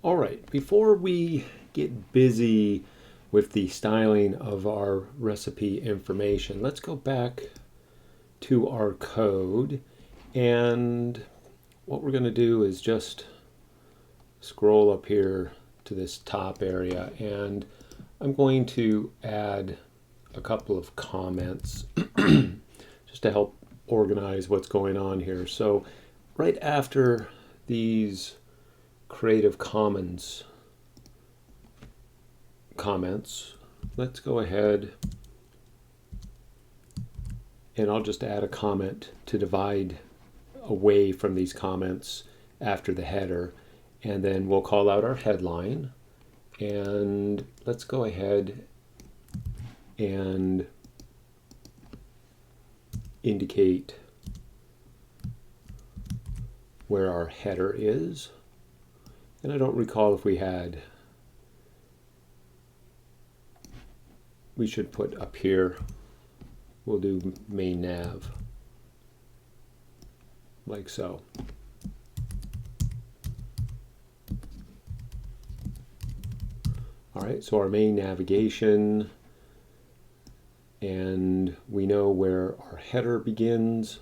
All right, before we get busy with the styling of our recipe information, let's go back to our code. And what we're going to do is just scroll up here to this top area, and I'm going to add a couple of comments just to help organize what's going on here. So right after these Creative Commons comments, let's go ahead and I'll just add a comment to divide away from these comments after the header, and then we'll call out our headline, and let's go ahead and indicate where our header is. And I don't recall if we should put up here, we'll do main nav, like so. All right, so our main navigation, and we know where our header begins,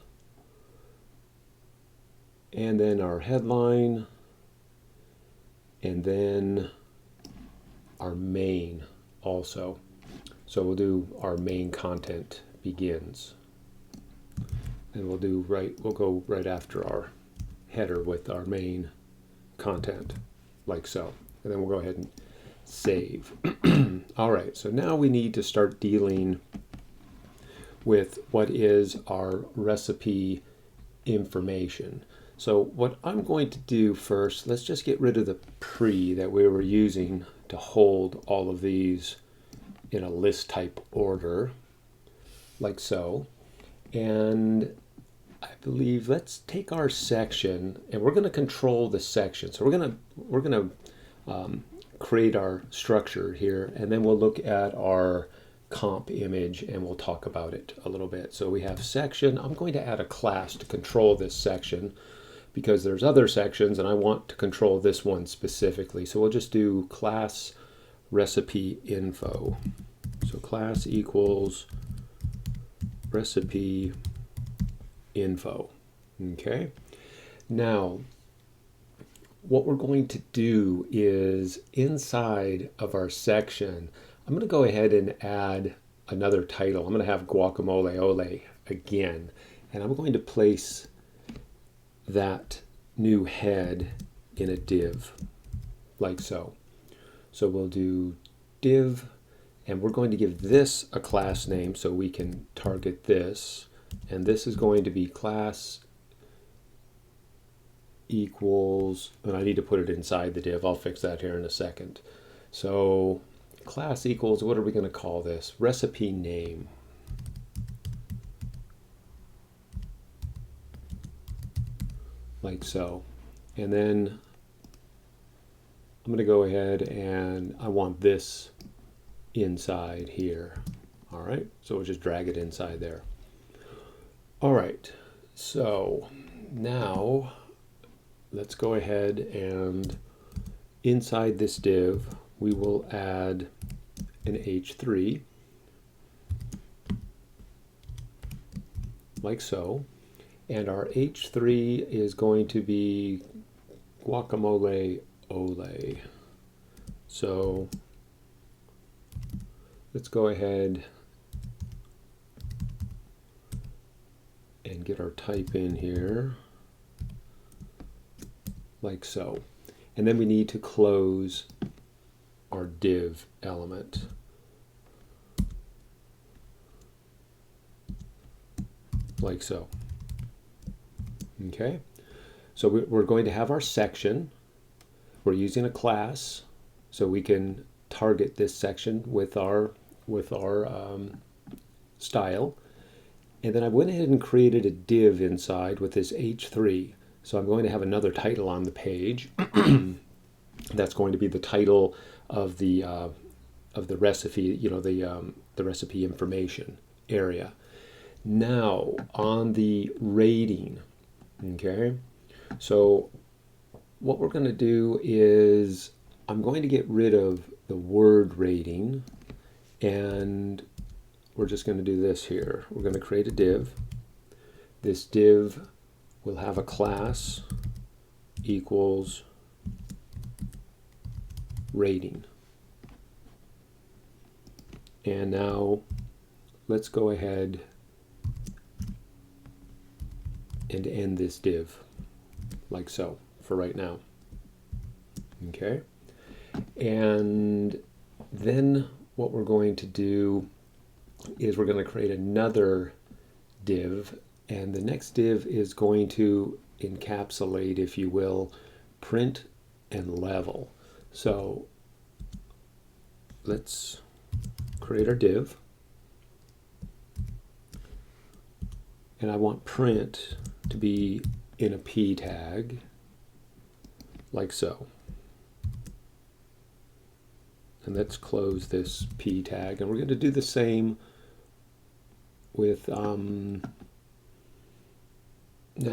and then our headline, and then our main also. So we'll do our main content begins, and we'll go right after our header with our main content, like so. And then we'll go ahead and save. All right, so now we need to start dealing with what is our recipe information. So what I'm going to do first, let's just get rid of the pre that we were using to hold all of these in a list type order, like so. And I believe let's take our section, and we're going to control the section. So we're going to create our structure here, and then we'll look at our comp image and we'll talk about it a little bit. So we have section. I'm going to add a class to control this section because there's other sections and I want to control this one specifically. So we'll just do class recipe info. So class equals recipe info. Okay. Now, what we're going to do is inside of our section, I'm going to go ahead and add another title. I'm going to have guacamole ole again, and I'm going to place that new head in a div, like so. So we'll do div, and we're going to give this a class name so we can target this, and this is going to be class equals, and I need to put it inside the div. I'll fix that here in a second. So class equals, what are we going to call this? Recipe name. Like so. And then I'm going to go ahead and I want this inside here. All right, so we'll just drag it inside there. All right, so now let's go ahead and inside this div we will add an H3, like so, and our H3 is going to be guacamole ole. So let's go ahead and get our type in here, like so. And then we need to close our div element. Like so. Okay, so we're going to have our section. We're using a class, so we can target this section with our style. And then I went ahead and created a div inside with this H3. So I'm going to have another title on the page. That's going to be the title of the recipe, you know, the recipe information area. Now on the rating, okay, so what we're going to do is I'm going to get rid of the word rating, and we're just going to do this here. We're going to create a div. This div will have a class equals rating. And now let's go ahead and end this div like so for right now. Okay. And then what we're going to do is we're going to create another div, and the next div is going to encapsulate, if you will, print and level. So let's create our div, and I want print to be in a p tag like so. And let's close this p tag, and we're going to do the same with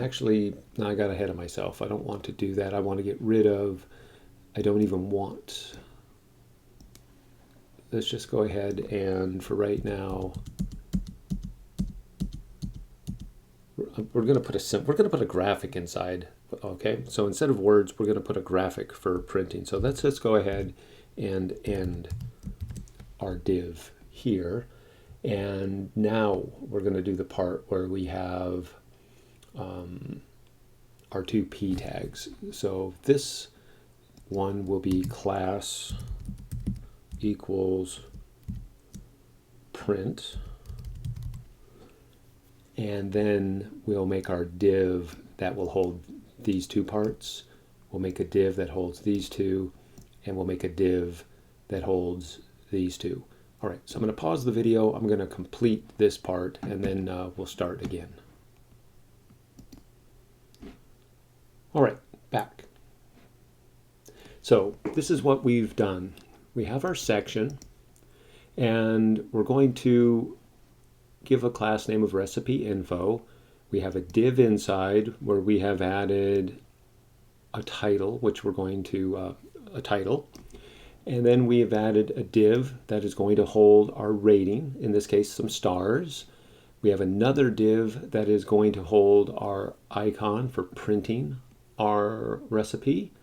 actually, no, I got ahead of myself. I don't want to do that. I want to get rid of, I don't even want. Let's just go ahead and for right now, we're going to put a graphic inside. Okay, so instead of words, we're going to put a graphic for printing. So let's just go ahead and end our div here. And now we're going to do the part where we have our two p tags. So this one will be class equals print, and then we'll make our div that will hold these two parts. We'll make a div that holds these two, and we'll make a div that holds these two. All right, so I'm going to pause the video. I'm going to complete this part, and then we'll start again. All right, back. So this is what we've done. We have our section, and we're going to give a class name of recipe info. We have a div inside where we have added a title, which we're going to, a title. And then we have added a div that is going to hold our rating, in this case some stars. We have another div that is going to hold our icon for printing our recipe.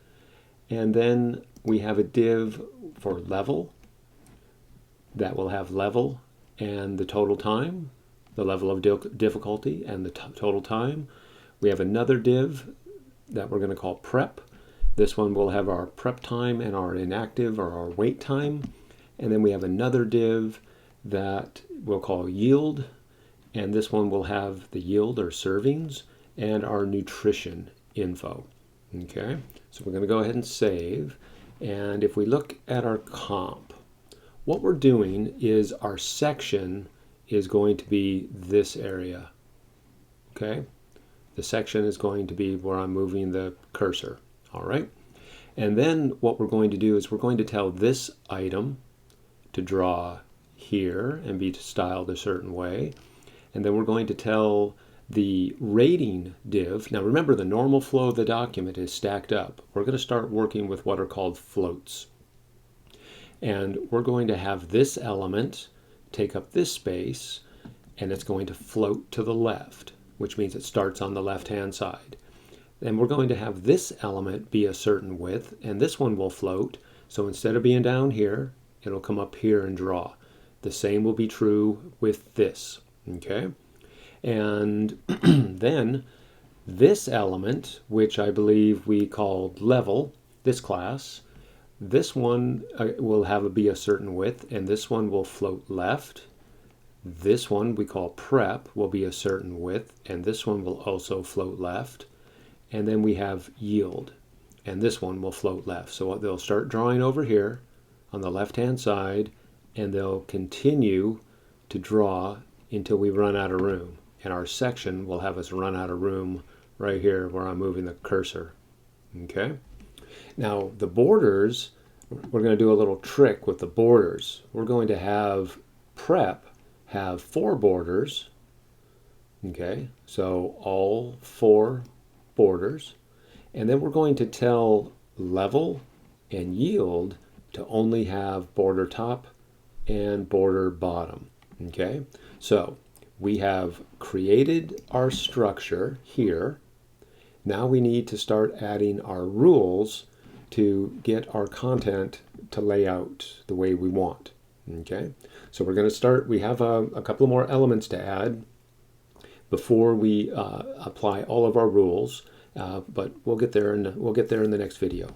And then we have a div for level that will have level and the total time, the level of difficulty and the total time. We have another div that we're going to call prep. This one will have our prep time and our inactive or our wait time. And then we have another div that we'll call yield. And this one will have the yield or servings and our nutrition info. Okay, so we're going to go ahead and save. And if we look at our comp, what we're doing is our section is going to be this area. Okay, the section is going to be where I'm moving the cursor. All right, and then what we're going to do is we're going to tell this item to draw here and be styled a certain way, and then we're going to tell the rating div. Now remember, the normal flow of the document is stacked up. We're going to start working with what are called floats, and we're going to have this element take up this space, and it's going to float to the left, which means it starts on the left hand side. And we're going to have this element be a certain width, and this one will float. So instead of being down here, it'll come up here and draw. The same will be true with this. Okay? And then this element, which I believe we called level, this class, this one will be a certain width, and this one will float left. This one we call prep will be a certain width, and this one will also float left. And then we have yield, and this one will float left. So they'll start drawing over here on the left hand side, and they'll continue to draw until we run out of room. And our section will have us run out of room right here where I'm moving the cursor. Okay, now the borders, we're going to do a little trick with the borders. We're going to have prep have 4 borders. Okay, so all 4 borders, And then we're going to tell level and yield to only have border top and border bottom. Okay, so we have created our structure here. Now we need to start adding our rules to get our content to lay out the way we want. Okay, so we're going to start. We have a couple more elements to add before we apply all of our rules, but we'll get there in the next video.